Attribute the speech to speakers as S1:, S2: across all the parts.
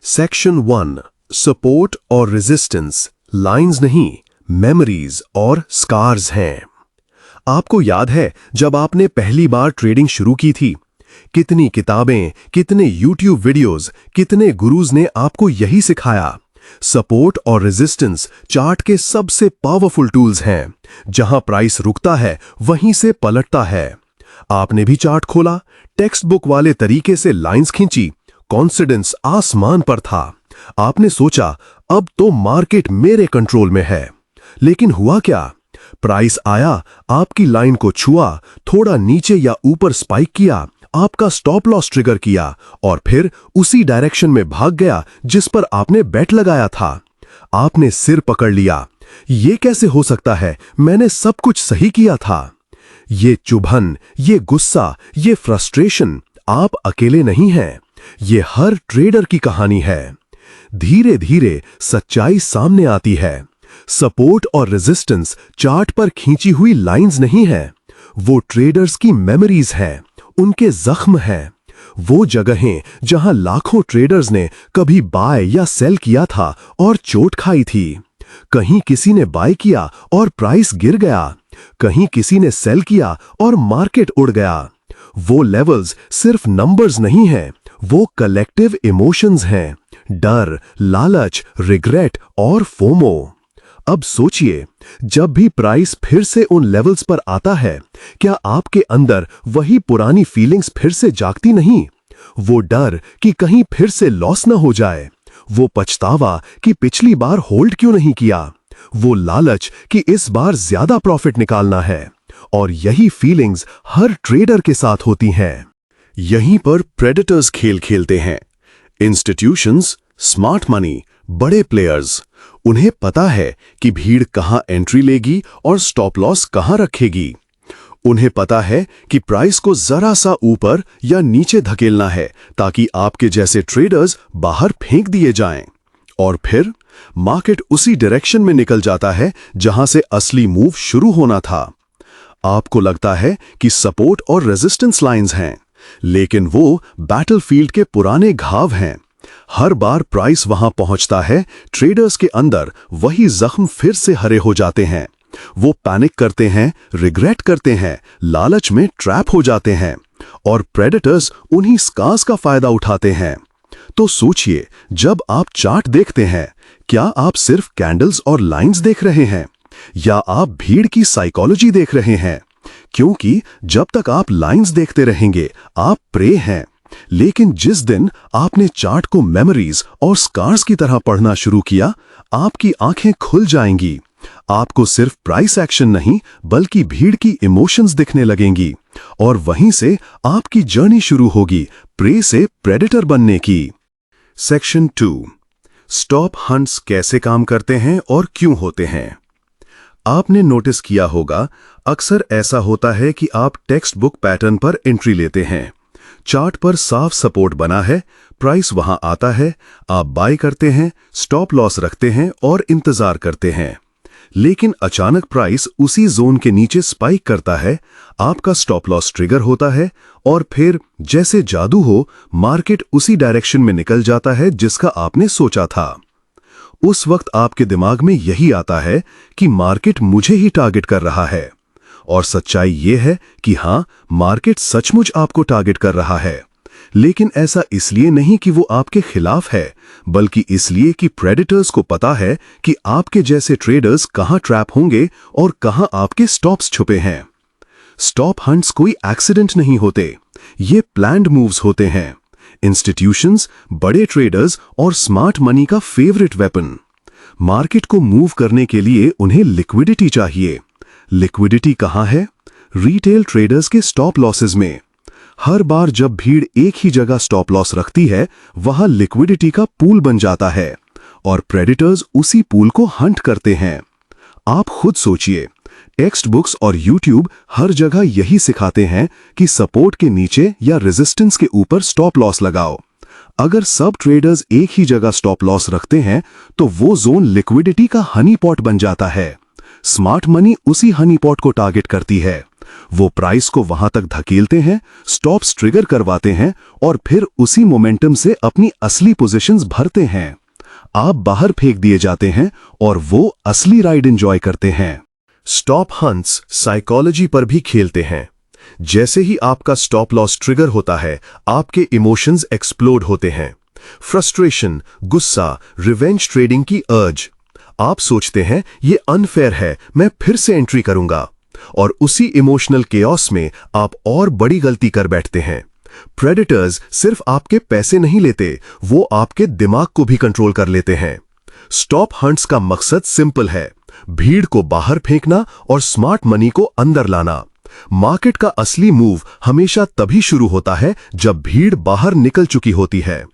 S1: Section 1 support और resistance lines नहीं, memories और स्कार्स हैं। आपको याद है जब आपने पहली बार ट्रेडिंग शुरू की थी? कितनी किताबें, कितने यूट्यूब वीडियोस, कितने गुरुज ने आपको यही सिखाया। सपोर्ट और रेजिस्टेंस चार्ट के सबसे पावरफुल टूल्स हैं। जहां प्राइस रुकता है वहीं से पलटता है। आपने भी चार्ट खोला, टेक्स्ट बुक वाले तरीके से लाइंस खींची, कॉन्फिडेंस आसमान पर था। आपने सोचा अब तो मार्केट मेरे कंट्रोल में है। लेकिन हुआ क्या? प्राइस आया, आपकी लाइन को छुआ, थोड़ा नीचे या ऊपर स्पाइक किया, आपका स्टॉप लॉस ट्रिगर किया और फिर उसी डायरेक्शन में भाग गया जिस पर आपने बेट लगाया था। आपने सिर पकड़ लिया। ये कैसे हो सकता है? मैंने सब कुछ सही किया था। ये चुभन, ये गुस्सा, ये फ्रस्ट्रेशन, आप अकेले नहीं हैं। ये हर ट्रेडर की कहानी है। धीरे धीरे सच्चाई सामने आती है। सपोर्ट और रेजिस्टेंस चार्ट पर खींची हुई लाइंस नहीं है, वो ट्रेडर्स की मेमोरीज हैं, उनके जख्म हैं। वो जगहें जहां लाखों ट्रेडर्स ने कभी बाय या सेल किया था और चोट खाई थी। कहीं किसी ने बाय किया और प्राइस गिर गया, कहीं किसी ने सेल किया और मार्केट उड़ गया। वो लेवल्स सिर्फ नंबर्स नहीं हैं, वो कलेक्टिव इमोशंस हैं। डर, लालच, रिग्रेट और फोमो। अब सोचिए, जब भी प्राइस फिर से उन लेवल्स पर आता है, क्या आपके अंदर वही पुरानी फीलिंग्स फिर से जागती नहीं? वो डर कि कहीं फिर से लॉस ना हो जाए, वो पछतावा कि पिछली बार होल्ड क्यों नहीं किया, वो लालच कि इस बार ज्यादा प्रॉफिट निकालना है। और यही फीलिंग्स हर ट्रेडर के साथ होती हैं। यहीं पर प्रेडेटर्स खेल खेलते हैं। इंस्टीट्यूशंस, स्मार्ट मनी, बड़े प्लेयर्स, उन्हें पता है कि भीड़ कहां एंट्री लेगी और स्टॉप लॉस कहां रखेगी। उन्हें पता है कि प्राइस को जरा सा ऊपर या नीचे धकेलना है ताकि आपके जैसे ट्रेडर्स बाहर फेंक दिए जाएं। और फिर मार्केट उसी डायरेक्शन में निकल जाता है जहां से असली मूव शुरू होना था। आपको लगता है कि सपोर्ट और रेजिस्टेंस लाइंस हैं, लेकिन वो बैटलफील्ड के पुराने घाव हैं। हर बार प्राइस वहां पहुंचता है, ट्रेडर्स के अंदर वही जख्म फिर से हरे हो जाते हैं। वो पैनिक करते हैं, रिग्रेट करते हैं, लालच में ट्रैप हो जाते हैं और प्रेडेटर्स उन्हीं स्कार्स का फायदा उठाते हैं। तो सोचिए, जब आप चार्ट देखते हैं, क्या आप सिर्फ कैंडल्स और लाइंस देख रहे हैं या आप भीड़ की साइकोलॉजी देख रहे हैं? क्योंकि जब तक आप लाइंस देखते रहेंगे, आप प्रे हैं। लेकिन जिस दिन आपने चार्ट को मेमोरीज और स्कार्स की तरह पढ़ना शुरू किया, आपकी आंखें खुल जाएंगी। आपको सिर्फ प्राइस एक्शन नहीं, बल्कि भीड़ की इमोशंस दिखने लगेंगी और वहीं से आपकी जर्नी शुरू होगी प्रे से प्रेडेटर बनने की। सेक्शन 2 स्टॉप हंट्स कैसे काम करते हैं और क्यों होते हैं। आपने नोटिस किया होगा, अक्सर ऐसा होता है कि आप टेक्स्ट बुक पैटर्न पर एंट्री लेते हैं। चार्ट पर साफ सपोर्ट बना है, प्राइस वहां आता है, आप बाय करते हैं, स्टॉप लॉस रखते हैं और इंतजार करते हैं। लेकिन अचानक प्राइस उसी जोन के नीचे स्पाइक करता है, आपका स्टॉप लॉस ट्रिगर होता है और फिर जैसे जादू हो, मार्केट उसी डायरेक्शन में निकल जाता है जिसका आपने सोचा था। उस वक्त आपके दिमाग में यही आता है कि मार्केट मुझे ही टारगेट कर रहा है। और सच्चाई यह है कि हां, मार्केट सचमुच आपको टारगेट कर रहा है। लेकिन ऐसा इसलिए नहीं कि वो आपके खिलाफ है, बल्कि इसलिए कि प्रेडेटर्स को पता है कि आपके जैसे ट्रेडर्स कहां ट्रैप होंगे और कहां आपके स्टॉप्स छुपे हैं। स्टॉप हंट्स कोई एक्सीडेंट नहीं होते, ये प्लान्ड मूव्स होते हैं। इंस्टीट्यूशंस, बड़े ट्रेडर्स और स्मार्ट मनी का फेवरेट वेपन। मार्केट को मूव करने के लिए उन्हें लिक्विडिटी चाहिए। लिक्विडिटी कहां है? रिटेल ट्रेडर्स के स्टॉप लॉसेस में। हर बार जब भीड़ एक ही जगह स्टॉप लॉस रखती है, वहां लिक्विडिटी का पूल बन जाता है और प्रेडेटर्स उसी पूल को हंट करते हैं। आप खुद सोचिए, टेक्स्ट बुक्स और यूट्यूब हर जगह यही सिखाते हैं कि सपोर्ट के नीचे या रेजिस्टेंस के ऊपर स्टॉप लॉस लगाओ। अगर सब ट्रेडर्स एक ही जगह स्टॉप लॉस रखते हैं, तो वो जोन लिक्विडिटी का हनी पॉट बन जाता है। स्मार्ट मनी उसी हनी पॉट को टारगेट करती है
S2: वो प्राइस को वहां तक धकेलते हैं, स्टॉप्स ट्रिगर करवाते हैं और फिर उसी मोमेंटम से अपनी असली पोजीशंस भरते हैं। आप बाहर फेंक दिए जाते हैं और वो असली राइड एंजॉय करते हैं।
S1: स्टॉप हंट्स साइकोलॉजी पर भी खेलते हैं। जैसे ही आपका स्टॉप लॉस ट्रिगर होता है, आपके इमोशंस एक्सप्लोड होते हैं। फ्रस्ट्रेशन, गुस्सा, रिवेंज ट्रेडिंग की अर्ज। आप सोचते हैं ये अनफेयर है, मैं फिर से एंट्री करूंगा, और उसी इमोशनल केओस में आप और बड़ी गलती कर बैठते हैं। प्रेडेटर्स सिर्फ आपके पैसे नहीं लेते, वो आपके दिमाग को भी कंट्रोल कर लेते हैं। स्टॉप हंट्स का मकसद सिंपल है, भीड़ को बाहर फेंकना और स्मार्ट मनी को अंदर लाना। मार्केट का असली मूव हमेशा तभी शुरू होता है जब भीड़ बाहर निकल चुकी होती है।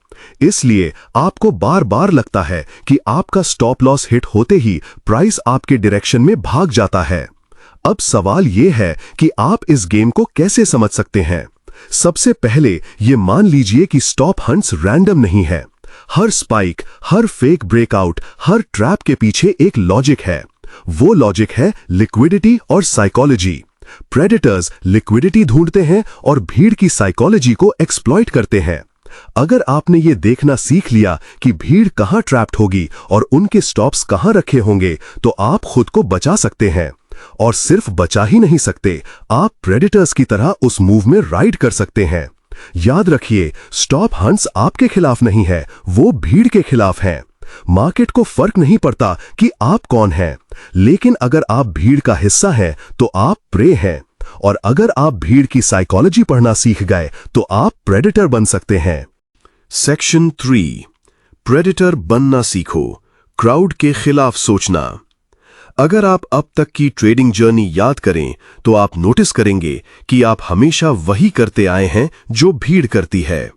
S1: इसलिए आपको बार बार लगता है कि आपका स्टॉप लॉस हिट होते ही प्राइस आपके डायरेक्शन में भाग जाता है। अब सवाल यह है कि आप इस गेम को कैसे समझ सकते हैं। सबसे पहले ये मान लीजिए कि स्टॉप हंट्स रैंडम नहीं है। हर स्पाइक, हर फेक ब्रेकआउट, हर ट्रैप के पीछे एक लॉजिक है। वो लॉजिक है लिक्विडिटी और साइकोलॉजी। प्रेडेटर्स लिक्विडिटी ढूंढते हैं और भीड़ की साइकोलॉजी को एक्सप्लॉइट करते हैं। अगर आपने ये देखना सीख लिया कि भीड़ कहां ट्रैप्ड होगी और उनके स्टॉप्स कहां रखे होंगे, तो आप खुद को बचा सकते हैं। और सिर्फ बचा ही नहीं सकते, आप प्रेडेटर्स की तरह उस मूव में राइड कर सकते हैं। याद रखिए, स्टॉप हंट्स आपके खिलाफ नहीं है, वो भीड़ के खिलाफ हैं। मार्केट को फर्क नहीं पड़ता कि आप कौन हैं, लेकिन अगर आप भीड़ का हिस्सा हैं तो आप प्रे हैं, और अगर आप भीड़ की साइकोलॉजी पढ़ना सीख गए तो आप प्रेडेटर बन सकते हैं। सेक्शन 3, प्रेडेटर बनना सीखो, क्राउड के खिलाफ सोचना। अगर आप अब तक की ट्रेडिंग जर्नी याद करें तो आप नोटिस करेंगे कि आप हमेशा वही करते आए हैं जो भीड़ करती है।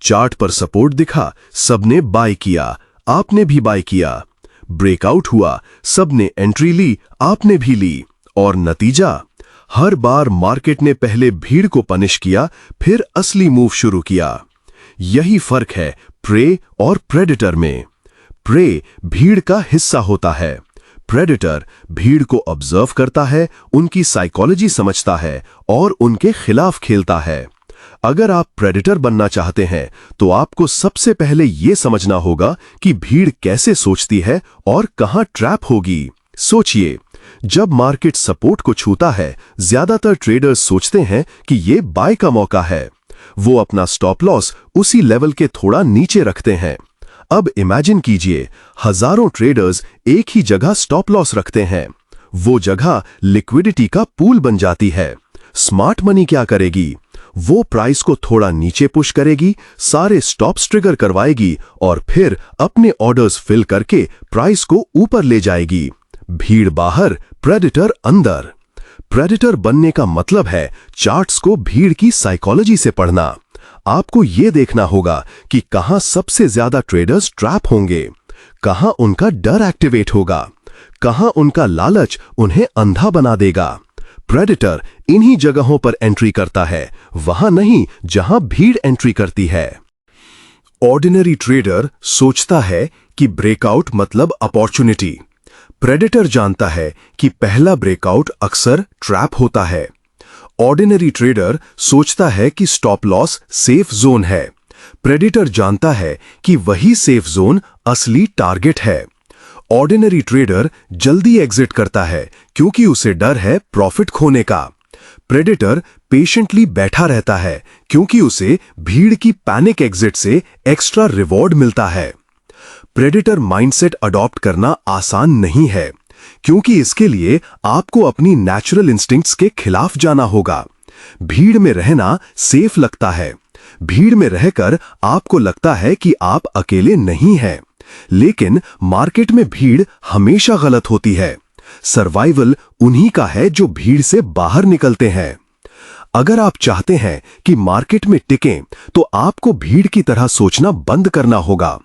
S1: चार्ट पर सपोर्ट दिखा, सबने बाय किया, आपने भी बाय किया। ब्रेकआउट हुआ, सबने एंट्री ली, आपने भी ली, और नतीजा, हर बार मार्केट ने पहले भीड़ को पनिश किया, फिर असली मूव शुरू किया। यही फर्क है प्रे और प्रेडेटर में। प्रे भीड़ का हिस्सा होता है, प्रेडेटर भीड़ को ऑब्जर्व करता है, उनकी साइकोलॉजी समझता है और उनके खिलाफ खेलता है। अगर आप प्रेडेटर बनना चाहते हैं तो आपको सबसे पहले यह समझना होगा कि भीड़ कैसे सोचती है और कहां ट्रैप होगी। सोचिए, जब मार्केट सपोर्ट को छूता है, ज्यादातर ट्रेडर्स सोचते हैं कि यह बाय का मौका है। वो अपना स्टॉप लॉस उसी लेवल के थोड़ा नीचे रखते हैं। अब इमेजिन कीजिए, हजारों ट्रेडर्स एक ही जगह स्टॉप लॉस रखते हैं। वो जगह लिक्विडिटी का पूल बन जाती है। स्मार्ट मनी क्या करेगी? वो प्राइस को थोड़ा नीचे पुश करेगी, सारे स्टॉप्स ट्रिगर करवाएगी और फिर अपने ऑर्डर्स फिल करके प्राइस को ऊपर ले जाएगी। भीड़ बाहर, प्रेडेटर अंदर। प्रेडेटर बनने का मतलब है चार्ट्स को भीड़ की साइकोलॉजी से पढ़ना। आपको यह देखना होगा कि कहां सबसे ज्यादा ट्रेडर्स ट्रैप होंगे, कहां उनका डर एक्टिवेट होगा, कहां उनका लालच उन्हें अंधा बना देगा। प्रेडेटर इन्हीं जगहों पर एंट्री करता है, वहां नहीं जहां भीड़ एंट्री करती है। ऑर्डिनरी ट्रेडर सोचता है कि ब्रेकआउट मतलब अपॉर्चुनिटी। प्रेडेटर जानता है कि पहला ब्रेकआउट अक्सर ट्रैप होता है। ऑर्डिनरी ट्रेडर सोचता है कि स्टॉप लॉस सेफ जोन है। प्रेडेटर जानता है कि वही सेफ जोन असली टारगेट है। ऑर्डिनरी ट्रेडर जल्दी एग्जिट करता है क्योंकि उसे डर है प्रॉफिट खोने का। प्रेडेटर पेशेंटली बैठा रहता है क्योंकि उसे भीड़ की पैनिक एग्जिट से एक्स्ट्रा रिवॉर्ड मिलता है। प्रेडेटर माइंडसेट अडॉप्ट करना आसान नहीं है क्योंकि इसके लिए आपको अपनी नेचुरल इंस्टिंक्ट्स के खिलाफ जाना होगा। भीड़ में रहना सेफ लगता है। भीड़ में रहकर आपको लगता है कि आप अकेले नहीं हैं, लेकिन मार्केट में भीड़ हमेशा गलत होती है। सर्वाइवल उन्हीं का है जो भीड़ से बाहर निकलते हैं। अगर आप चाहते हैं कि मार्केट में टिकें, तो आपको भीड़ की तरह सोचना बंद करना होगा।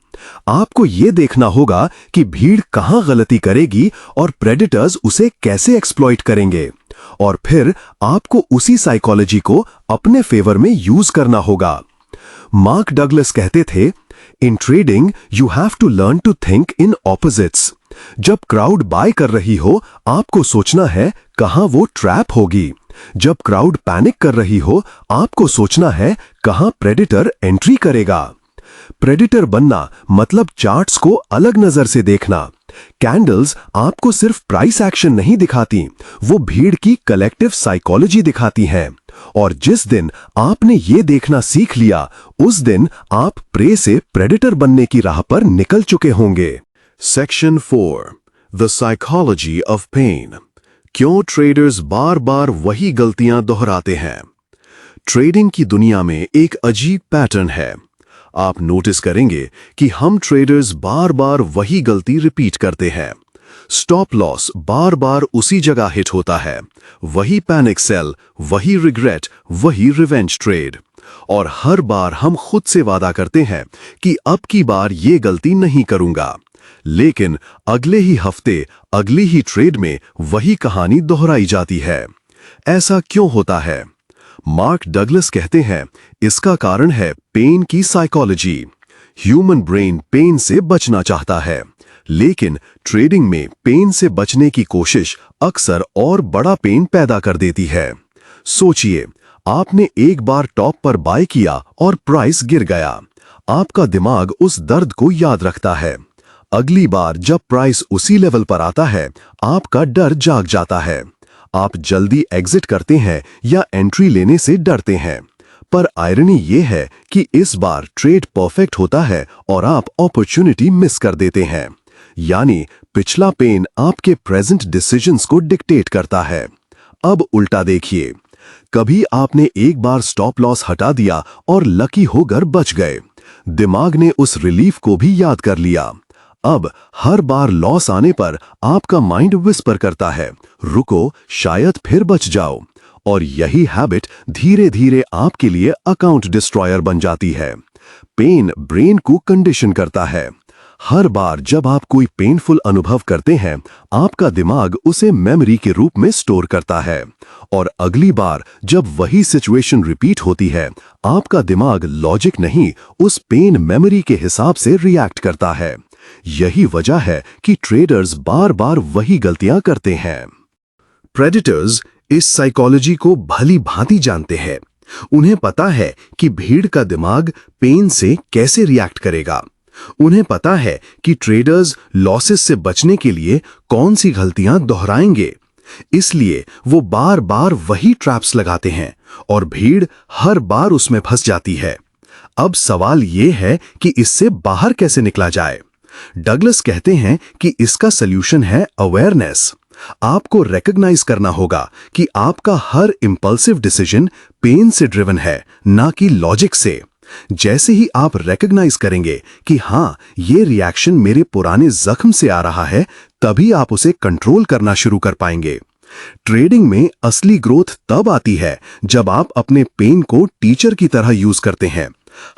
S1: आपको यह देखना होगा कि भीड़ कहां गलती करेगी और प्रेडेटर्स उसे कैसे एक्सप्लॉइट करेंगे, और फिर आपको उसी साइकोलॉजी को अपने फेवर में यूज करना होगा। मार्क डगलस कहते थे, in trading you have to learn to think in opposites. जब क्राउड बाय कर रही हो, आपको सोचना है कहां वो ट्रैप होगी। जब क्राउड पैनिक कर रही हो, आपको सोचना है कहां प्रेडिटर एंट्री करेगा। प्रेडिटर बनना मतलब चार्ट्स को अलग नजर से देखना। कैंडल्स आपको सिर्फ प्राइस एक्शन नहीं दिखाती, वो भीड़ की कलेक्टिव साइकोलॉजी दिखाती हैं। और जिस दिन आपने ये देखना सीख लिया, उस दिन आप प्रे से प्रेडिटर बनने की राह पर निकल चुके होंगे। Section 4, the psychology of pain. क्यों ट्रेडर्स बार बार वही गलतियां दोहराते हैं? ट्रेडिंग की दुनिया में एक अजीब पैटर्न है। आप नोटिस करेंगे कि हम ट्रेडर्स बार बार वही गलती रिपीट करते हैं। स्टॉप लॉस बार बार उसी जगह हिट होता है, वही पैनिक सेल, वही रिग्रेट, वही रिवेंज ट्रेड। और हर बार हम खुद से वादा करते हैं कि अब की बार ये गलती नहीं करूंगा, लेकिन अगले ही हफ्ते अगली ही ट्रेड में वही कहानी दोहराई जाती है। ऐसा क्यों होता है? मार्क डगलस कहते हैं, इसका कारण है पेन की साइकोलॉजी। ह्यूमन ब्रेन पेन से बचना चाहता है, लेकिन ट्रेडिंग में पेन से बचने की कोशिश अक्सर और बड़ा पेन पैदा कर देती है। सोचिए, आपने एक बार टॉप पर बाय किया और प्राइस गिर गया। आपका दिमाग उस दर्द को याद रखता है। अगली बार जब प्राइस उसी लेवल पर आता है, आपका डर जाग जाता है। आप जल्दी एग्जिट करते हैं या एंट्री लेने से डरते हैं। पर आयरनी ये है कि इस बार ट्रेड परफेक्ट होता है और आप अपॉर्चुनिटी मिस कर देते हैं। यानी पिछला पेन आपके प्रेजेंट डिसीजंस को डिक्टेट करता है। अब उल्टा देखिए, कभी आपने एक बार स्टॉप लॉस हटा दिया और लकी होकर बच गए। दिमाग ने उस रिलीफ को भी याद कर लिया। अब हर बार लॉस आने पर आपका माइंड विस्पर करता है, रुको, शायद फिर बच जाओ। और यही हैबिट धीरे धीरे आपके लिए अकाउंट डिस्ट्रॉयर बन जाती है। पेन ब्रेन को कंडीशन करता है। हर बार जब आप कोई पेनफुल अनुभव करते हैं, आपका दिमाग उसे मेमोरी के रूप में स्टोर करता है। और अगली बार जब वही सिचुएशन रिपीट होती है, आपका दिमाग लॉजिक नहीं, उस पेन मेमोरी के हिसाब से रिएक्ट करता है। यही वजह है कि ट्रेडर्स बार बार वही गलतियां करते हैं। प्रेडिटर्स इस साइकोलॉजी को भली भांति जानते हैं। उन्हें पता है कि भीड़ का दिमाग पेन से कैसे रिएक्ट करेगा। उन्हें पता है कि ट्रेडर्स लॉसेस से बचने के लिए कौन सी गलतियां दोहराएंगे। इसलिए वो बार बार वही ट्रैप्स लगाते हैं और भीड़ हर बार उसमें फंस जाती है। अब सवाल ये है कि इससे बाहर कैसे निकला जाए। डगलस कहते हैं कि इसका सल्यूशन है अवेयरनेस। आपको रिकॉग्नाइज करना होगा कि आपका हर इंपल्सिव डिसीजन पेन से ड्रिवन है, ना कि लॉजिक से। जैसे ही आप रिकॉग्नाइज करेंगे कि हाँ, ये रिएक्शन मेरे पुराने जख्म से आ रहा है, तभी आप उसे कंट्रोल करना शुरू कर पाएंगे। ट्रेडिंग में असली ग्रोथ तब आती है जब आप अपने पेन को टीचर की तरह यूज करते हैं।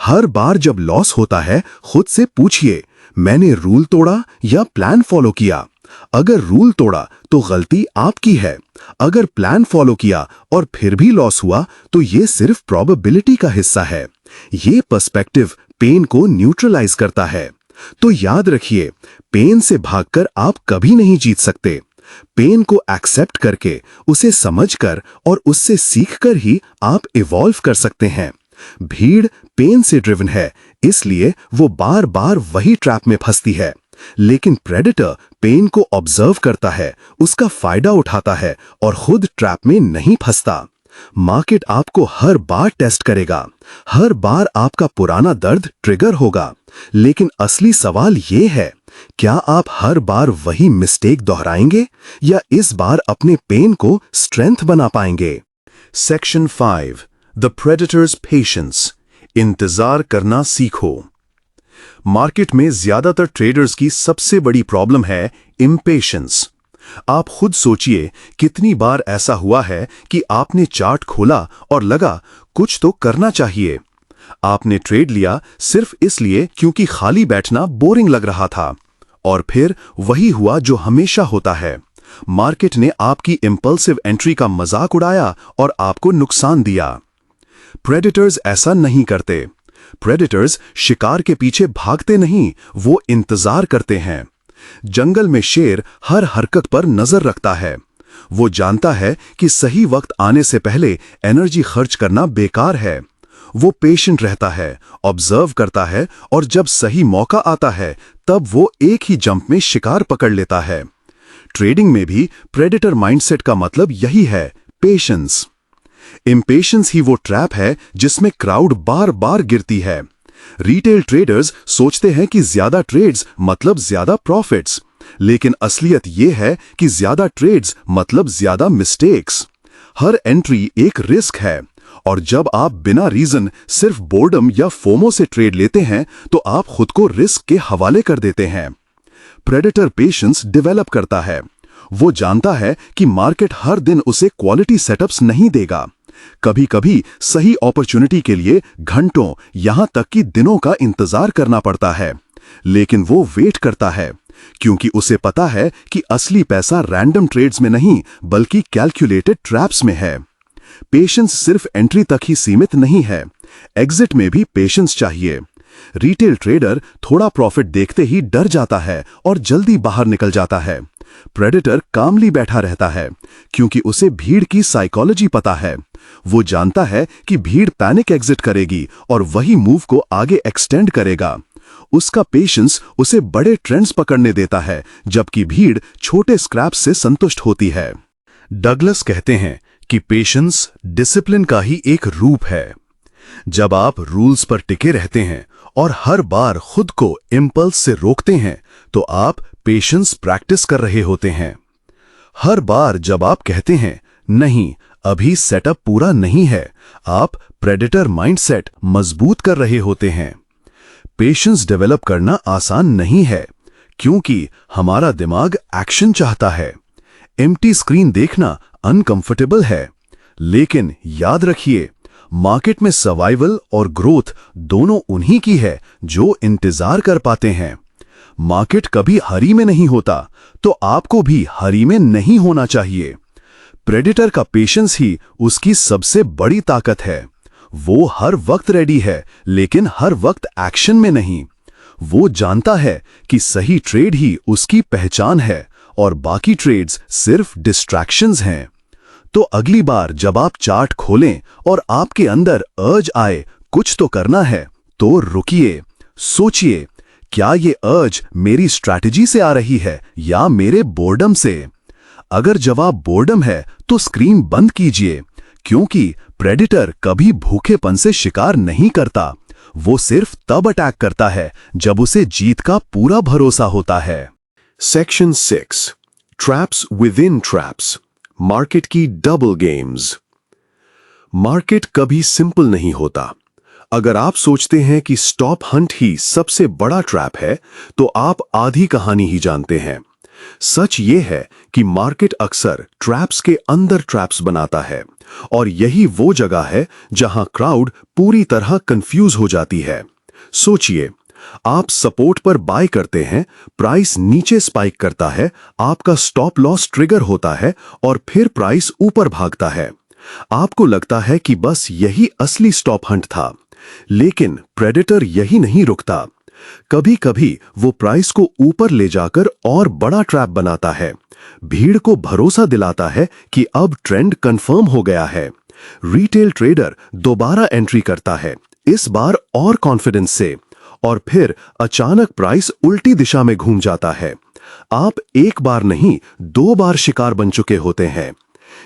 S1: हर बार जब लॉस होता है, खुद से पूछिए, मैंने रूल तोड़ा या प्लान फॉलो किया? अगर रूल तोड़ा तो गलती आपकी है। अगर प्लान फॉलो किया और फिर भी लॉस हुआ तो ये सिर्फ प्रोबेबिलिटी का हिस्सा है। ये पर्सपेक्टिव पेन को न्यूट्रलाइज करता है। तो याद रखिए, पेन से भागकर आप कभी नहीं जीत सकते। पेन को एक्सेप्ट करके, उसे समझकर और उससे सीखकर ही आप इवॉल्व कर सकते हैं। भीड़ पेन से ड्रिवन है, इसलिए वो बार बार वही ट्रैप में फंसती है। लेकिन प्रेडेटर पेन को ऑब्जर्व करता है, उसका फायदा उठाता है और खुद ट्रैप में नहीं फंसता। मार्केट आपको हर बार टेस्ट करेगा, हर बार आपका पुराना दर्द ट्रिगर होगा। लेकिन असली सवाल ये है, क्या आप हर बार वही मिस्टेक दोहराएंगे या इस बार अपने पेन को स्ट्रेंथ बना पाएंगे? Section 5, the predators patience. इंतजार करना सीखो। मार्केट में ज्यादातर ट्रेडर्स की सबसे बड़ी प्रॉब्लम है इम्पेशेंस। आप खुद सोचिए, कितनी बार ऐसा हुआ है कि आपने चार्ट खोला और लगा कुछ तो करना चाहिए। आपने ट्रेड लिया सिर्फ इसलिए क्योंकि खाली बैठना बोरिंग लग रहा था, और फिर वही हुआ जो हमेशा होता है। मार्केट ने आपकी इंपल्सिव एंट्री का मजाक उड़ाया और आपको नुकसान दिया। प्रेडेटर्स ऐसा नहीं करते। प्रेडेटर्स शिकार के पीछे भागते नहीं, वो इंतजार करते हैं। जंगल में शेर हर हरकत पर नजर रखता है।
S2: वो जानता है कि सही वक्त आने से पहले एनर्जी खर्च करना बेकार है। वो पेशेंट रहता है, ऑब्जर्व करता है और जब सही मौका आता है तब वो एक ही जंप में शिकार पकड़ लेता है। ट्रेडिंग में भी प्रेडेटर माइंडसेट का मतलब यही है, पेशेंस। इम्पेशेंस ही वो ट्रैप है जिसमें क्राउड बार बार गिरती है। रिटेल ट्रेडर्स सोचते हैं कि ज्यादा ट्रेड्स मतलब ज्यादा प्रॉफिट्स, लेकिन असलियत ये है कि ज्यादा ट्रेड्स मतलब ज्यादा मिस्टेक्स। हर एंट्री एक रिस्क है और जब आप बिना रीजन सिर्फ बोर्डम या फोमो से ट्रेड लेते हैं तो आप खुद को रिस्क के हवाले कर देते हैं। प्रेडेटर पेशेंस डेवलप करता है। वो जानता है कि मार्केट हर दिन उसे क्वालिटी सेटअप्स नहीं देगा। कभी कभी सही अपॉर्चुनिटी के लिए घंटों यहां तक कि दिनों का इंतजार करना पड़ता है, लेकिन वो वेट करता है क्योंकि उसे पता है कि असली पैसा रैंडम ट्रेड्स में नहीं बल्कि कैलकुलेटेड ट्रैप्स में है। पेशेंस सिर्फ एंट्री तक ही सीमित नहीं है, एग्जिट में भी पेशेंस चाहिए। रिटेल ट्रेडर थोड़ा प्रॉफिट देखते ही डर जाता है और जल्दी बाहर निकल जाता है। प्रेडेटर कामली बैठा रहता है क्योंकि उसे भीड़ की साइकोलॉजी पता है। वो जानता है कि भीड़ पैनिक एग्जिट करेगी और वही मूव को आगे एक्सटेंड करेगा। उसका पेशेंस उसे बड़े ट्रेंड्स पकड़ने देता है जबकि भीड़ छोटे स्क्रैप से संतुष्ट होती है। डगलस कहते हैं कि पेशेंस डिसिप्लिन का ही एक रूप है। जब आप रूल्स पर टिके रहते हैं और हर बार खुद को इंपल्स से रोकते हैं तो आप पेशेंस प्रैक्टिस कर रहे होते हैं। हर बार जब आप कहते हैं नहीं अभी सेटअप पूरा नहीं है, आप प्रेडेटर माइंडसेट मजबूत कर रहे होते हैं। पेशेंस डेवलप करना आसान नहीं है क्योंकि हमारा दिमाग एक्शन चाहता है। एम्प्टी स्क्रीन देखना अनकंफर्टेबल है, लेकिन याद रखिए मार्केट में सर्वाइवल और ग्रोथ दोनों उन्हीं की है जो इंतजार कर पाते हैं। मार्केट कभी हरी में नहीं होता, तो आपको भी हरी में नहीं होना चाहिए। प्रेडेटर का पेशेंस ही उसकी सबसे बड़ी ताकत है। वो हर वक्त रेडी है, लेकिन हर वक्त एक्शन में नहीं। वो जानता है कि सही ट्रेड ही उसकी पहचान है और बाकी ट्रेड्स सिर्फ डिस्ट्रैक्शंस हैं। तो अगली बार जब आप चार्ट खोलें और आपके अंदर अर्ज आए कुछ तो करना है, तो रुकिए, सोचिए, क्या ये अर्ज मेरी स्ट्रैटेजी से आ रही है या मेरे बोर्डम से? अगर जवाब बोर्डम है तो स्क्रीन बंद कीजिए, क्योंकि प्रेडेटर कभी भूखेपन से शिकार नहीं करता। वो सिर्फ तब अटैक करता है जब उसे जीत का पूरा भरोसा होता है।
S1: Section 6 traps with in traps, market की डबल गेम्स। मार्केट कभी सिंपल नहीं होता। अगर आप सोचते हैं कि स्टॉप हंट ही सबसे बड़ा ट्रैप है, तो आप आधी कहानी ही जानते हैं। सच ये है कि मार्केट अक्सर ट्रैप्स के अंदर ट्रैप्स बनाता है, और यही वो जगह है जहां क्राउड पूरी तरह कंफ्यूज हो जाती है। सोचिए, आप सपोर्ट पर बाय करते हैं, प्राइस नीचे स्पाइक करता है, आपका स्टॉप लॉस ट्रिगर होता है और फिर प्राइस ऊपर भागता है। आपको लगता है कि बस यही असली स्टॉप हंट था, लेकिन प्रेडेटर यही नहीं रुकता। कभी कभी वो प्राइस को ऊपर ले जाकर और बड़ा ट्रैप बनाता है। भीड़ को भरोसा दिलाता है कि अब ट्रेंड कंफर्म हो गया है। रिटेल ट्रेडर दोबारा एंट्री करता है, इस बार और कॉन्फिडेंस से, और फिर अचानक प्राइस उल्टी दिशा में घूम जाता है। आप एक बार नहीं 2 बार शिकार बन चुके होते हैं।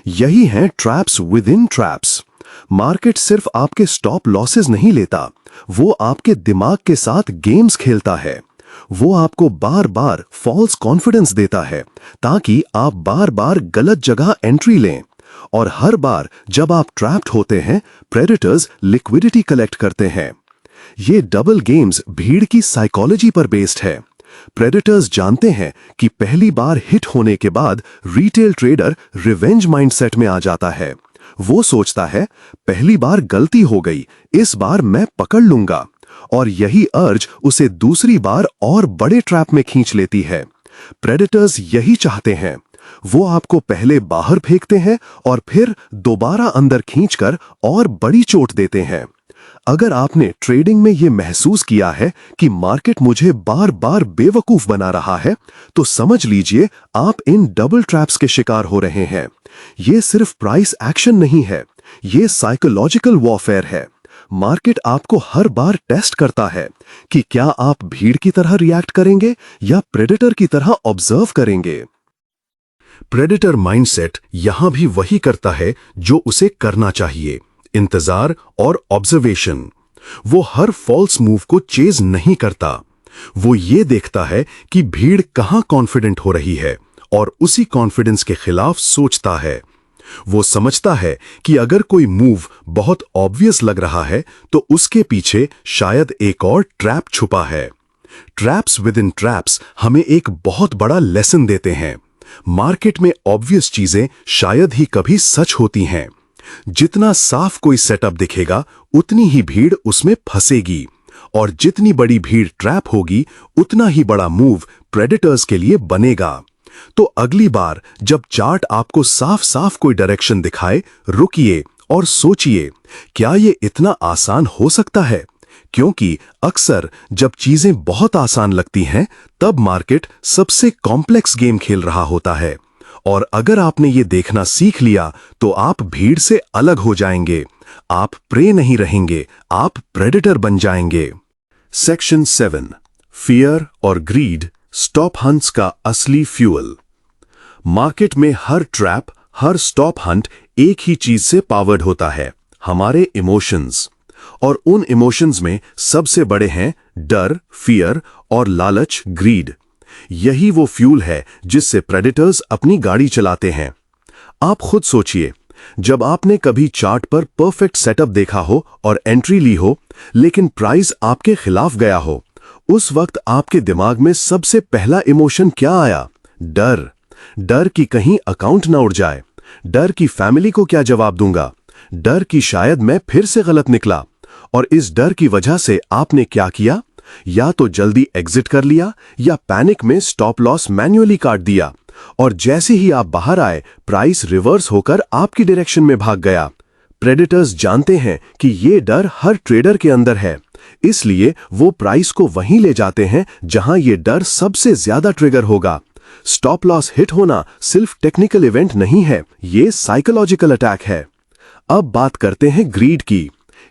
S1: यही हैं traps with in traps. Market सिर्फ आपके स्टॉप लॉसेस नहीं लेता, वो आपके दिमाग के साथ गेम्स खेलता है। वो आपको बार बार फॉल्स कॉन्फिडेंस देता है ताकि आप बार बार गलत जगह एंट्री लें। और हर बार जब आप ट्रैप्ड होते हैं, प्रेडेटर्स लिक्विडिटी कलेक्ट करते हैं। ये डबल गेम्स भीड़ की साइकोलॉजी पर बेस्ड है। प्रेडेटर्स जानते हैं कि पहली बार हिट होने के बाद रिटेल ट्रेडर रिवेंज माइंडसेट में आ जाता है। वो सोचता है, पहली बार गलती हो गई, इस बार मैं पकड़ लूंगा, और यही अर्ज उसे दूसरी बार और बड़े ट्रैप में खींच लेती है। प्रेडेटर्स यही चाहते हैं। वो आपको पहले बाहर फेंकते हैं और फिर दोबारा अंदर खींचकर और बड़ी चोट देते हैं। अगर आपने ट्रेडिंग में ये महसूस किया है कि मार्केट मुझे बार बार बेवकूफ बना रहा है, तो समझ लीजिए आप इन डबल ट्रैप्स के शिकार हो रहे हैं। ये सिर्फ प्राइस एक्शन नहीं है, ये साइकोलॉजिकल वॉरफेयर है। मार्केट आपको हर बार टेस्ट करता है कि क्या आप भीड़ की तरह रिएक्ट करेंगे या प्रेडेटर की तरह ऑब्जर्व करेंगे। प्रेडेटर माइंडसेट यहां भी वही करता है जो उसे करना चाहिए, इंतजार और ऑब्जर्वेशन। वो हर फॉल्स मूव को चेज नहीं करता, वो ये देखता है कि भीड़ कहां कॉन्फिडेंट हो रही है और उसी कॉन्फिडेंस के खिलाफ सोचता है। वो समझता है कि अगर कोई मूव बहुत ऑब्वियस लग रहा है तो उसके पीछे शायद एक और ट्रैप छुपा है। ट्रैप्स विद इन ट्रैप्स हमें एक बहुत बड़ा लेसन देते हैं। मार्केट में ऑब्वियस चीजें शायद ही कभी सच होती हैं। जितना साफ कोई सेटअप दिखेगा उतनी ही भीड़ उसमें फंसेगी, और जितनी बड़ी भीड़ ट्रैप होगी उतना ही बड़ा मूव प्रेडेटर्स के लिए बनेगा। तो अगली बार जब चार्ट आपको साफ साफ कोई डायरेक्शन दिखाए, रुकिए और सोचिए, क्या ये इतना आसान हो सकता है? क्योंकि अक्सर जब चीजें बहुत आसान लगती हैं तब मार्केट सबसे कॉम्प्लेक्स गेम खेल रहा होता है। और अगर आपने ये देखना सीख लिया तो आप भीड़ से अलग हो जाएंगे। आप प्रे नहीं रहेंगे, आप प्रेडेटर बन जाएंगे। सेक्शन 7, फियर और ग्रीड स्टॉप हंट्स का असली फ्यूल। मार्केट में हर ट्रैप, हर स्टॉप हंट एक ही चीज से पावर्ड होता है, हमारे इमोशंस। और उन इमोशंस में सबसे बड़े हैं डर, फियर और लालच, ग्रीड। यही वो फ्यूल है जिससे प्रेडेटर्स अपनी गाड़ी चलाते हैं। आप खुद सोचिए, जब आपने कभी चार्ट पर परफेक्ट सेटअप देखा हो और एंट्री ली हो, लेकिन प्राइस आपके खिलाफ गया हो, उस वक्त आपके दिमाग में सबसे पहला इमोशन क्या आया? डर। डर कि कहीं अकाउंट ना उड़ जाए, डर कि फैमिली को क्या जवाब दूंगा, डर कि शायद मैं फिर से गलत निकला। और इस डर की वजह से आपने क्या किया? या तो जल्दी एग्जिट कर लिया या पैनिक में स्टॉप लॉस मैन्युअली काट दिया, और जैसे ही आप बाहर आए प्राइस रिवर्स होकर आपकी डायरेक्शन में भाग गया। प्रेडेटर्स जानते हैं कि ये डर हर ट्रेडर के अंदर है, इसलिए वो प्राइस को वहीं ले जाते हैं जहां ये डर सबसे ज्यादा ट्रिगर होगा। स्टॉप लॉस हिट होना सिर्फ टेक्निकल इवेंट नहीं है, ये साइकोलॉजिकल अटैक है। अब बात करते हैं ग्रीड की।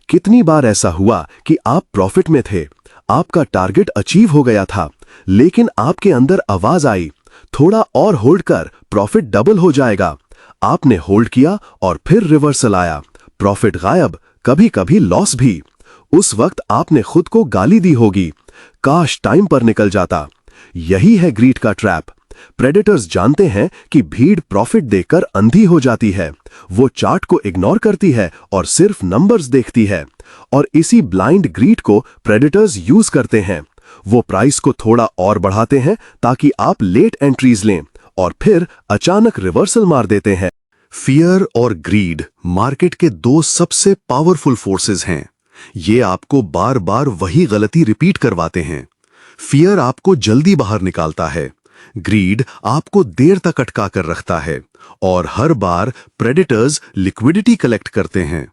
S1: कितनी बार ऐसा हुआ कि आप प्रॉफिट में थे, आपका टारगेट अचीव हो गया था, लेकिन आपके अंदर आवाज आई, थोड़ा और होल्ड कर, प्रॉफिट डबल हो जाएगा। आपने होल्ड किया और फिर रिवर्सल आया, प्रॉफिट गायब, कभी कभी लॉस भी। उस वक्त आपने खुद को गाली दी होगी, काश टाइम पर निकल जाता। यही है ग्रीड का ट्रैप। प्रेडेटर्स जानते हैं कि भीड़ प्रॉफिट देखकर अंधी हो जाती है, वो चार्ट को इग्नोर करती है और सिर्फ नंबर्स देखती है। और इसी ब्लाइंड ग्रीड को प्रेडेटर्स यूज करते हैं। वो प्राइस को थोड़ा और बढ़ाते हैं ताकि आप लेट एंट्रीज लें, और फिर अचानक रिवर्सल मार देते हैं। फियर और ग्रीड मार्केट के दो सबसे पावरफुल फोर्सेस हैं। ये आपको बार बार वही गलती रिपीट करवाते हैं। फियर आपको जल्दी बाहर निकालता है, ग्रीड आपको देर तक अटका कर रखता है, और हर बार प्रेडेटर्स लिक्विडिटी कलेक्ट करते हैं।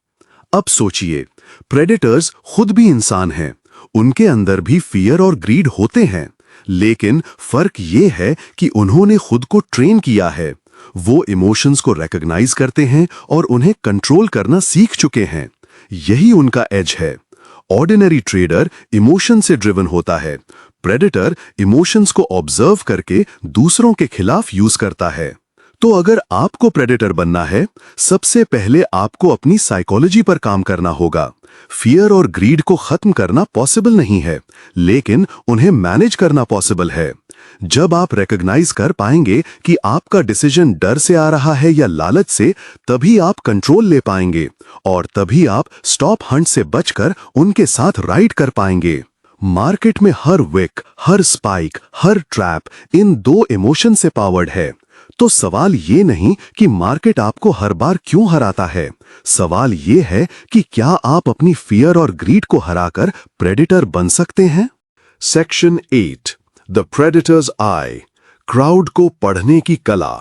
S1: अब सोचिए, प्रेडेटर्स खुद भी इंसान हैं, उनके अंदर भी फियर और ग्रीड होते हैं, लेकिन फर्क ये है कि उन्होंने खुद को ट्रेन किया है। वो इमोशंस को रिकॉग्नाइज करते हैं और उन्हें कंट्रोल करना सीख चुके हैं। यही उनका एज है। ऑर्डिनरी ट्रेडर इमोशन से ड्रिवन होता है, प्रेडेटर इमोशंस को ऑब्जर्व करके दूसरों के खिलाफ यूज करता है। तो अगर आपको प्रेडेटर बनना है, सबसे पहले आपको अपनी साइकोलॉजी पर काम करना होगा। फियर और ग्रीड को खत्म करना पॉसिबल नहीं है, लेकिन उन्हें मैनेज करना पॉसिबल है। जब आप रिकॉग्नाइज कर पाएंगे कि आपका डिसीजन डर से आ रहा है या लालच से, तभी आप कंट्रोल ले पाएंगे, और तभी आप स्टॉप हंट से बचकर उनके साथ राइड कर पाएंगे। मार्केट में हर विक, हर स्पाइक, हर ट्रैप इन दो इमोशन से पावर्ड है। तो सवाल ये नहीं कि मार्केट आपको हर बार क्यों हराता है, सवाल ये है कि क्या आप अपनी फियर और ग्रीड को हराकर प्रेडेटर बन सकते हैं। Section 8, the predators I, crowd को पढ़ने की कला।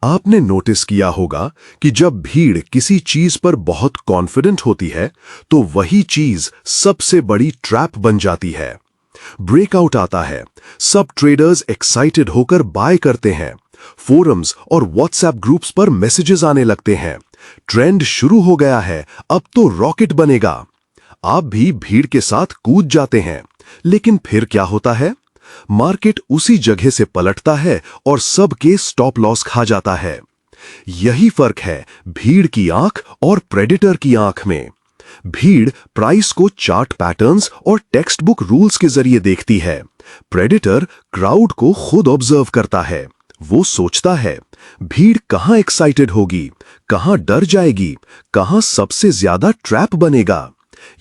S1: आपने नोटिस किया होगा कि जब भीड़ किसी चीज पर बहुत कॉन्फिडेंट होती है तो वही चीज सबसे बड़ी ट्रैप बन जाती है। ब्रेकआउट आता है, सब ट्रेडर्स एक्साइटेड होकर बाय करते हैं, फोरम्स और व्हाट्सएप ग्रुप्स पर मैसेजेस आने लगते हैं, ट्रेंड शुरू हो गया है, अब तो रॉकेट बनेगा। आप भी भीड़ के साथ कूद जाते हैं, लेकिन फिर क्या होता है? मार्केट उसी जगह से पलटता है और सबके स्टॉप लॉस खा जाता है। यही फर्क है भीड़ की आंख और प्रेडेटर की आंख में। भीड़ प्राइस को चार्ट पैटर्न्स और टेक्स्ट बुक रूल्स के जरिए देखती है। प्रेडेटर क्राउड को खुद ऑब्जर्व करता है। वो सोचता है भीड़ कहां एक्साइटेड होगी, कहां डर जाएगी, कहां सबसे ज्यादा ट्रैप बनेगा।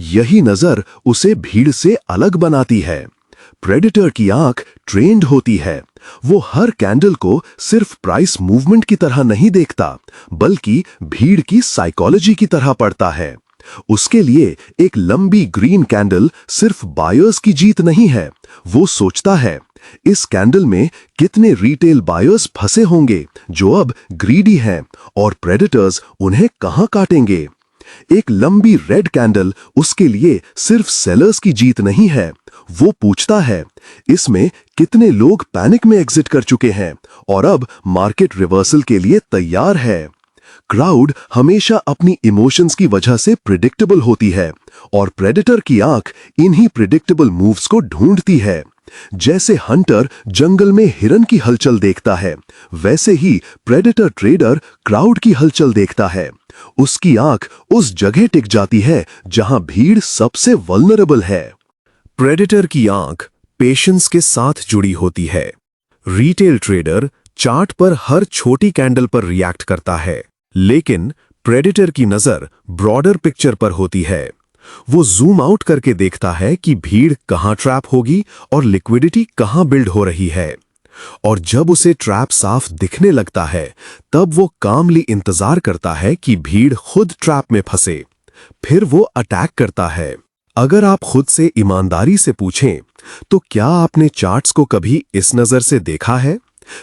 S1: यही नजर उसे भीड़ से अलग बनाती है। प्रेडेटर की आंख ट्रेन्ड होती है। वो हर कैंडल को सिर्फ प्राइस मूवमेंट की तरह नहीं देखता, बल्कि भीड़ की साइकोलॉजी की तरह पढ़ता है। उसके लिए एक लंबी ग्रीन कैंडल सिर्फ बायर्स की जीत नहीं है। वो सोचता है इस कैंडल में कितने रिटेल बायर्स फंसे होंगे जो अब ग्रीडी हैं और प्रेडेटर्स उन्हें कहां काटेंगे। एक लंबी रेड कैंडल उसके लिए सिर्फ सेलर्स की जीत नहीं है। वो पूछता है इसमें कितने लोग पैनिक में एग्जिट कर चुके हैं और अब मार्केट रिवर्सल के लिए तैयार है। क्राउड हमेशा अपनी इमोशंस की वजह से प्रिडिक्टेबल होती है और प्रेडेटर की आंख इन्हीं प्रिडिक्टेबल मूव्स को ढूंढती है। जैसे हंटर जंगल में हिरन की हलचल देखता है, वैसे ही प्रेडेटर ट्रेडर क्राउड की हलचल देखता है। उसकी आंख उस जगह टिक जाती है जहां भीड़ सबसे वल्नरेबल है। प्रेडेटर की आंख पेशेंस के साथ जुड़ी होती है। रिटेल ट्रेडर चार्ट पर हर छोटी कैंडल पर रिएक्ट करता है, लेकिन प्रेडेटर की नजर ब्रॉडर पिक्चर पर होती है। वो जूम आउट करके देखता है कि भीड़ कहां ट्रैप होगी और लिक्विडिटी कहां बिल्ड हो रही है। और जब उसे ट्रैप साफ दिखने लगता है, तब वो कामली इंतजार करता है कि भीड़ खुद ट्रैप में फंसे। फिर वो अटैक करता है। अगर आप खुद से ईमानदारी से पूछें, तो क्या आपने चार्ट्स को कभी इस नजर से देखा है?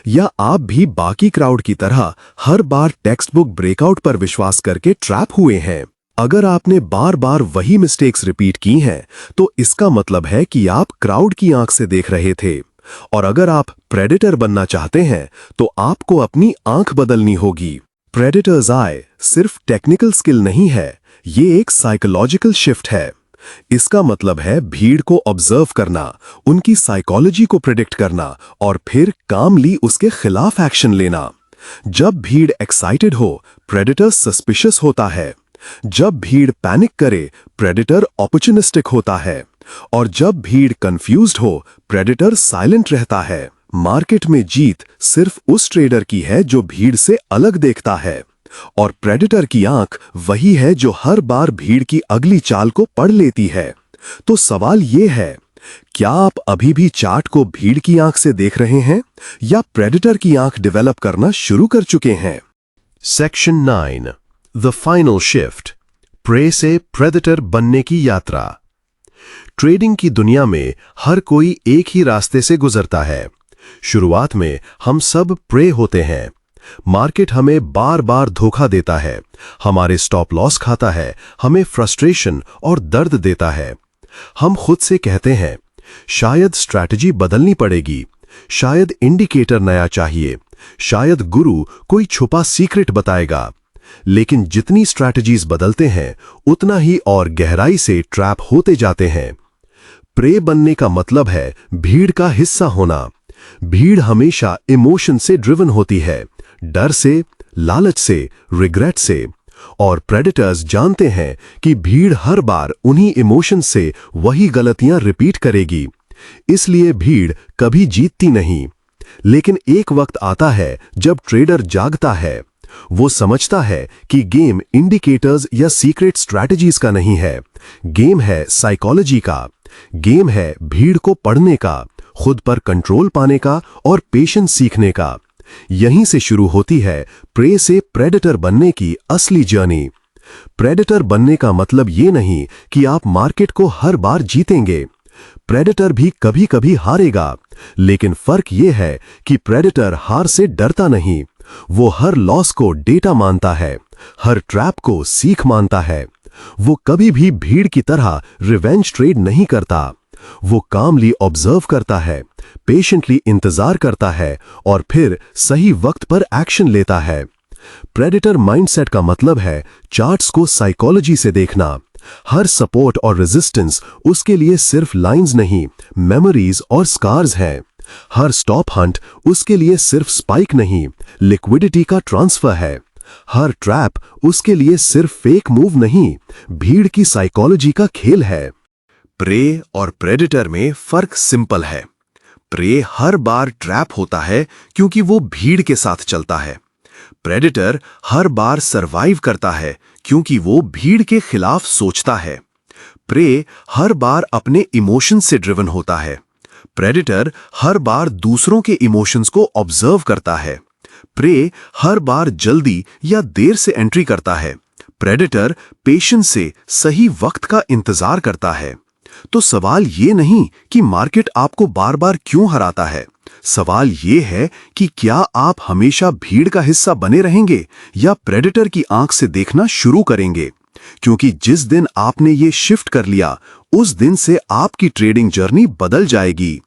S1: या आप भी बाकी क्राउड की तरह हर बार टेक्स्ट बुक ब्रेकआउट पर विश्वास करके ट्रैप हुए हैं? अगर आपने बार बार वही मिस्टेक्स रिपीट की हैं, तो इसका मतलब है कि आप क्राउड की आंख से देख रहे थे। और अगर आप प्रेडेटर बनना चाहते हैं, तो आपको अपनी आंख बदलनी होगी। प्रेडेटर्स आई सिर्फ टेक्निकल स्किल नहीं है, ये एक साइकोलॉजिकल शिफ्ट है। इसका मतलब है भीड़ को ऑब्जर्व करना, उनकी साइकोलॉजी को प्रिडिक्ट करना और फिर कामली उसके खिलाफ एक्शन लेना। जब भीड़ एक्साइटेड हो, प्रेडेटर सस्पिशियस होता है। जब भीड़ पैनिक करे, प्रेडेटर ऑपर्चुनिस्टिक होता है। और जब भीड़ कंफ्यूज्ड हो, प्रेडेटर साइलेंट रहता है। मार्केट में जीत सिर्फ उस ट्रेडर की है जो भीड़ से अलग देखता है, और प्रेडेटर की आंख वही है जो हर बार भीड़ की अगली चाल को पढ़ लेती है। तो सवाल ये है, क्या आप अभी भी चार्ट को भीड़ की आंख से देख रहे हैं या प्रेडेटर की आंख डेवलप करना शुरू कर चुके हैं? Section 9, the final shift, prey से प्रेडेटर बनने की यात्रा। ट्रेडिंग की दुनिया में हर कोई एक ही रास्ते से गुजरता है। शुरुआत में हम सब प्रे होते हैं। मार्केट हमें बार बार धोखा देता है, हमारे स्टॉप लॉस खाता है, हमें फ्रस्ट्रेशन और दर्द देता है। हम खुद से कहते हैं शायद स्ट्रैटेजी बदलनी पड़ेगी, शायद इंडिकेटर नया चाहिए, शायद गुरु कोई छुपा सीक्रेट बताएगा। लेकिन जितनी स्ट्रैटेजीज बदलते हैं, उतना ही और गहराई से ट्रैप होते जाते हैं। प्रे बनने का मतलब है भीड़ का हिस्सा होना। भीड़ हमेशा इमोशन से ड्रिवन होती है, डर से, लालच से, रिग्रेट से। और प्रेडेटर्स जानते हैं कि भीड़ हर बार उन्हीं इमोशन से वही गलतियां रिपीट करेगी। इसलिए भीड़ कभी जीतती नहीं। लेकिन एक वक्त आता है जब ट्रेडर जागता है। वो समझता है कि गेम इंडिकेटर्स या सीक्रेट स्ट्रैटेजीज का नहीं है, गेम है साइकोलॉजी का। गेम है भीड़ को पढ़ने का, खुद पर कंट्रोल पाने का और पेशेंस सीखने का। यहीं से शुरू होती है प्रे से प्रेडेटर बनने की असली जर्नी। प्रेडेटर बनने का मतलब ये नहीं कि आप मार्केट को हर बार जीतेंगे। प्रेडेटर भी कभी कभी हारेगा, लेकिन फर्क ये है कि प्रेडेटर हार से डरता नहीं, वो हर लॉस को डेटा मानता है, हर ट्रैप को सीख मानता है। वो कभी भी भीड़ की तरह रिवेंज ट्रेड नहीं करता। वो कामली ऑब्जर्व करता है, पेशेंटली इंतजार करता है और फिर सही वक्त पर एक्शन लेता है। प्रेडेटर माइंडसेट का मतलब है चार्ट्स को साइकोलॉजी से देखना। हर सपोर्ट और रेजिस्टेंस उसके लिए सिर्फ लाइंस नहीं, मेमोरीज और स्कार्स हैं। हर स्टॉप हंट उसके लिए सिर्फ स्पाइक नहीं, लिक्विडिटी का ट्रांसफर है। हर ट्रैप उसके लिए सिर्फ फेक मूव नहीं, भीड़ की साइकोलॉजी का खेल है। प्रे और प्रेडेटर में फर्क सिंपल है। प्रे हर बार ट्रैप होता है क्योंकि वो भीड़ के साथ चलता है। प्रेडेटर हर बार सरवाइव करता है क्योंकि वो भीड़ के खिलाफ सोचता है। प्रे हर बार अपने इमोशंस से ड्रिवन होता है। प्रेडेटर हर बार दूसरों के इमोशंस को ऑब्जर्व करता है। प्रे हर बार जल्दी या देर से एंट्री करता है। प्रेडेटर पेशेंस से सही वक्त का इंतजार करता है। तो सवाल ये नहीं कि मार्केट आपको बार बार क्यों हराता है, सवाल ये है कि क्या आप हमेशा भीड़ का हिस्सा बने रहेंगे या प्रेडेटर की आंख से देखना शुरू करेंगे। क्योंकि जिस दिन आपने ये शिफ्ट कर लिया, उस दिन से आपकी ट्रेडिंग जर्नी बदल जाएगी।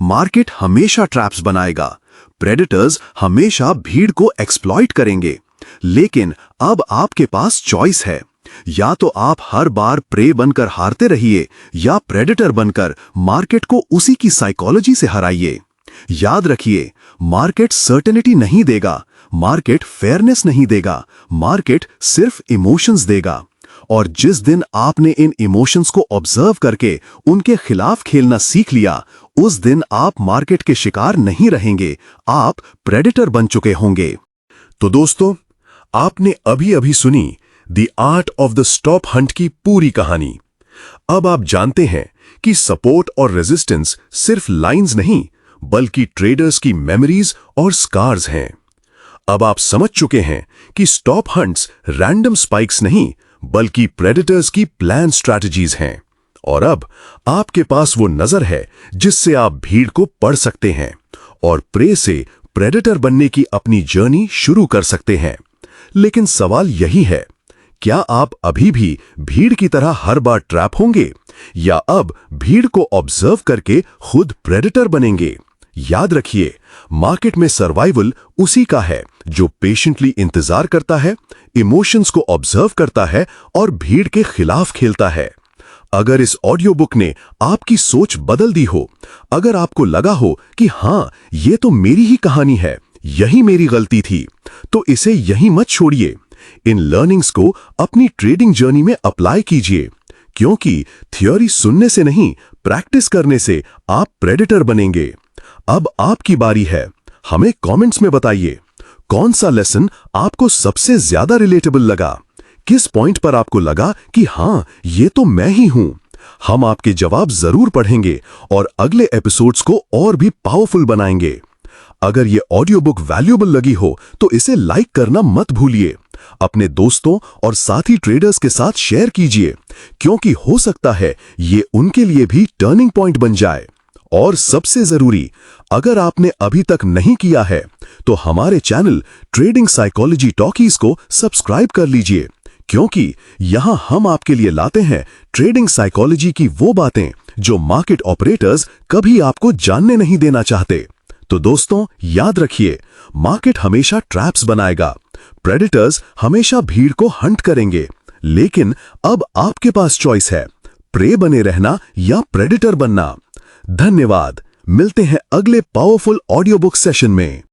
S1: मार्केट हमेशा ट्रैप्स बनाएगा, प्रेडेटर्स हमेशा भीड़ को एक्सप्लॉइट करेंगे। लेकिन अब आपके पास चॉइस है, या तो आप हर बार प्रे बनकर हारते रहिए या प्रेडेटर बनकर मार्केट को उसी की साइकोलॉजी से हराइए। याद रखिए, मार्केट सर्टेनिटी नहीं देगा, मार्केट फेयरनेस नहीं देगा, मार्केट सिर्फ इमोशंस देगा। और जिस दिन आपने इन इमोशंस को ऑब्जर्व करके उनके खिलाफ खेलना सीख लिया, उस दिन आप मार्केट के शिकार नहीं रहेंगे, आप प्रेडेटर बन चुके होंगे। तो दोस्तों, आपने अभी अभी सुनी the art of the stop Hunt की पूरी कहानी। अब आप जानते हैं कि सपोर्ट और रेजिस्टेंस सिर्फ लाइंस नहीं, बल्कि ट्रेडर्स की मेमोरीज और स्कार्स हैं। अब आप समझ चुके हैं कि स्टॉप हंट्स रैंडम स्पाइक्स नहीं, बल्कि प्रेडेटर्स की प्लान स्ट्रैटेजीज हैं। और अब आपके पास वो नजर है जिससे आप भीड़ को पढ़ सकते हैं और प्रे से प्रेडेटर बनने की अपनी जर्नी शुरू कर सकते हैं। लेकिन सवाल यही है, क्या आप अभी भी भीड़ की तरह हर बार ट्रैप होंगे या अब भीड़ को ऑब्जर्व करके खुद प्रेडेटर बनेंगे? याद रखिए, मार्केट में सर्वाइवल उसी का है जो पेशेंटली इंतजार करता है, इमोशंस को ऑब्जर्व करता है और भीड़ के खिलाफ खेलता है। अगर इस ऑडियो बुक ने आपकी सोच बदल दी हो, अगर आपको लगा हो कि हाँ, ये तो मेरी ही कहानी है, यही मेरी गलती थी, तो इसे यहीं मत छोड़िए। इन लर्निंग्स को अपनी ट्रेडिंग जर्नी में अप्लाई कीजिए, क्योंकि थ्योरी सुनने से नहीं, प्रैक्टिस करने से आप प्रेडेटर बनेंगे। अब आपकी बारी है, हमें कमेंट्स में बताइए, कौन सा लेसन आपको सबसे ज्यादा रिलेटेबल लगा? किस पॉइंट पर आपको लगा कि हाँ, ये तो मैं ही हूं? हम आपके जवाब जरूर पढ़ेंगे और अगले एपिसोड्स को और भी पावरफुल बनाएंगे। अगर ये ऑडियो बुक वैल्यूएबल लगी हो तो इसे लाइक करना मत भूलिए। अपने दोस्तों और साथी ट्रेडर्स के साथ शेयर कीजिए, क्योंकि हो सकता है ये उनके लिए भी टर्निंग पॉइंट बन जाए। और सबसे जरूरी, अगर आपने अभी तक नहीं किया है तो हमारे चैनल ट्रेडिंग साइकोलॉजी टॉकीज को सब्सक्राइब कर लीजिए, क्योंकि यहां हम आपके लिए लाते हैं ट्रेडिंग साइकोलॉजी की वो बातें जो मार्केट ऑपरेटर्स कभी आपको जानने नहीं देना चाहते। तो दोस्तों, याद रखिए, मार्केट हमेशा ट्रैप्स बनाएगा, प्रेडेटर्स हमेशा भीड़ को हंट करेंगे, लेकिन अब आपके पास चॉइस है, प्रे बने रहना या प्रेडेटर बनना। धन्यवाद, मिलते हैं अगले पावरफुल ऑडियो बुक सेशन में।